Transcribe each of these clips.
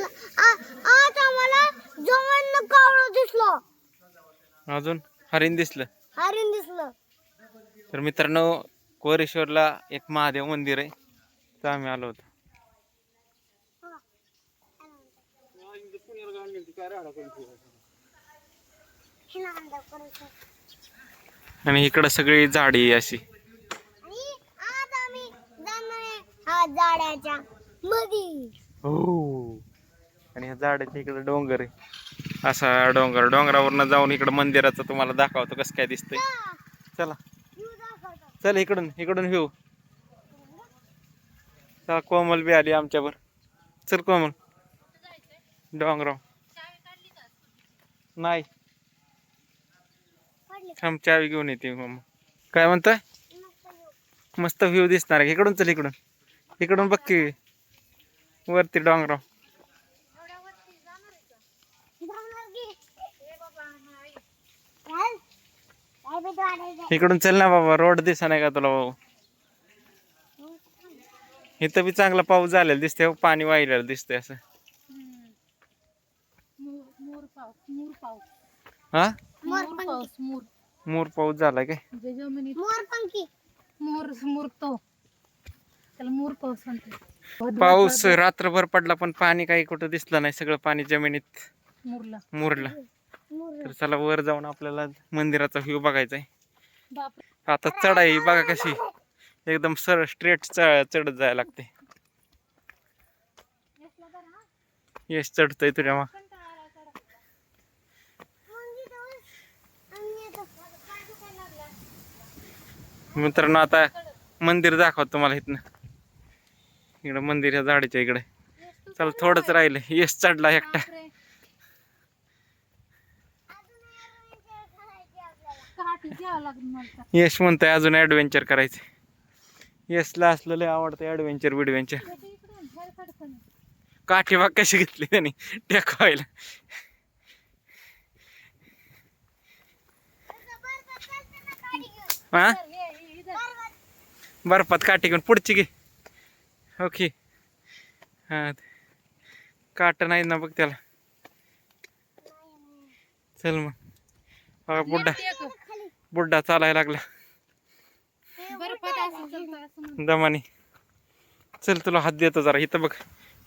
आज आम्हाला जवळ कावळं दिसलं. अजून हरिण दिसलं. हरिण दिसलं. तर मित्रांनो, कोरेश्वरला एक महादेव मंदिर आहे, तर आम्ही आलो होतो. आणि इकडं सगळी झाडी अशी. आणि आज आम्ही जाणार आहे झाडाच्या मध्ये. हो. आणि ह्या झाडाच्या इकडे डोंगर आहे, असा डोंगरावरनं जाऊन इकडं मंदिराचं तुम्हाला दाखवतो कसं काय दिसतंय. चला चल, इकडून व्ह्यू. चला, कोमल बी आली आमच्यावर. चल कोमल, डोंगराव नाही थांब, चावी घेऊन येते मम्मा. काय म्हणताय? मस्त व्ह्यू दिसणार आहे. इकडून चल, इकडून बघ की वरती डोंगराव. इकडून चल ना बाबा, रोड दिसा नाही का तुला भाऊ? इथं बी चांगला पाऊस झालेला दिसतंय, पाणी वाहिलेलं दिसतंय असं. हा, मोर पाऊस झाला काय? पाऊस रात्रभर पडला पण पाणी काही कुठं दिसलं नाही, सगळं पाणी जमिनीत मुरलं. तर चला, वर जाऊन आपल्याला मंदिराचा व्ह्यू बघायचा आहे. आता चढाई बघा कशी, एकदम सरळ स्ट्रेट चढत जायला लागते. यश चढतोय तुझ्या मग. मित्रांनो, आता मंदिर दाखवत तुम्हाला इथनं. इकडं मंदिर ह्या झाडीच्या इकडे. चला, थोडंच राहिलं. यश चढला एकटा. यश म्हणतोय अजून ऍडव्हेंचर करायचं. यशला असलेलं आवडतं ऍडव्हेंचर बिडव्हेंचर. काठी बाग कशी घेतली त्यांनी टेकवायला. हा, बर्फात काठी घेऊन पुढची घे. ओके. हा, काट नाही ना बघ त्याला. चल मग. बुड्ढा चालायला लागला दमानी. चल, तुला हात देतो जरा. इथं बघ,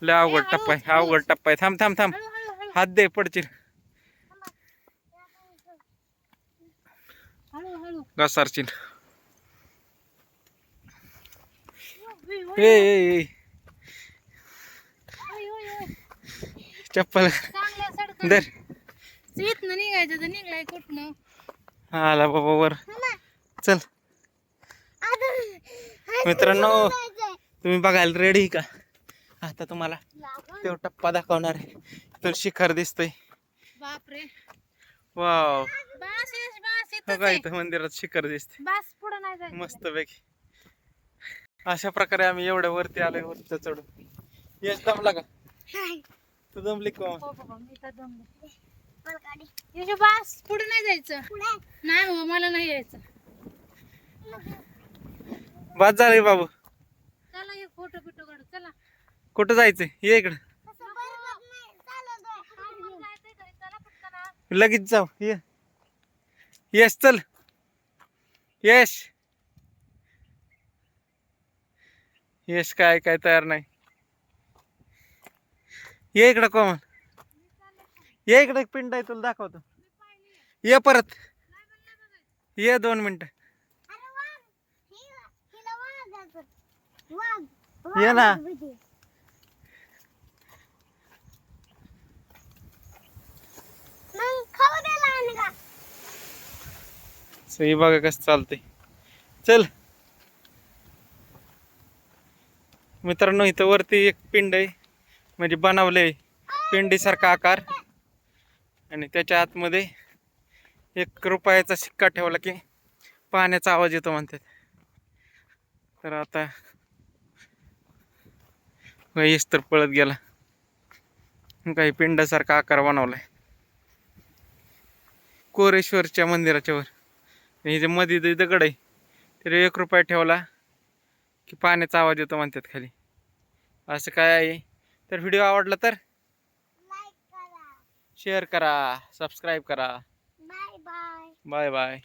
लय अवघड टप्पा आहे. थांब थांब थांब, हात दे, पडशील. घसरशील. ए चप्पल दर. निघायचं तर निघलाय कुठनं. आला बाबा वर. चल मित्रांनो, तुम्ही बघायला रेडी का? आता तुम्हाला तो टप्पा दाखवणार आहे. तर शिखर दिसतंय. बापरे, वाव. बस इथं मंदिरात शिखर दिसते पुढे नाही जायचं. मस्त पैकी. अशा प्रकारे आम्ही एवढ्या वरती आलोय, वरती चढून. यश दमला का? तू दमली का? मी तर दमले. बास, पुढे नाही जायचं. नाही हो, मला नाही यायचं. बाद झालंय बाबू. चला, एक फोटो बिटो काढू. चला, कुठं जायचंय? ये इकडं. लगेच जाऊ. ये यश, चल यश. यश काय तयार नाही. ये इकडं कोमल, ये इकडं. एक पिंड आहे, तुला दाखवतो. ये परत ये, 2 मिनिटं. ये ना. सही बघा कसं चालतंय. चल मित्रांनो, इथं वरती एक पिंड आहे, म्हणजे बनवलंय पिंडीसारखा आकार. आणि त्याच्या आतमध्ये 1 रुपयाचा शिक्का ठेवला की पाण्याचा आवाज येतो म्हणतात. तर आता यश तर पळत गेला. काही पिंडासारखा आकार बनवलाय कोरेश्वरच्या मंदिराच्या वर. हे जे मध्ये दगड आहे, तरी 1 रुपया ठेवला की पाण्याचा आवाज येतो म्हणतात खाली. असं काय आहे. तर व्हिडिओ आवडला तर शेअर करा, सबस्क्राईब करा. Bye bye. Bye bye.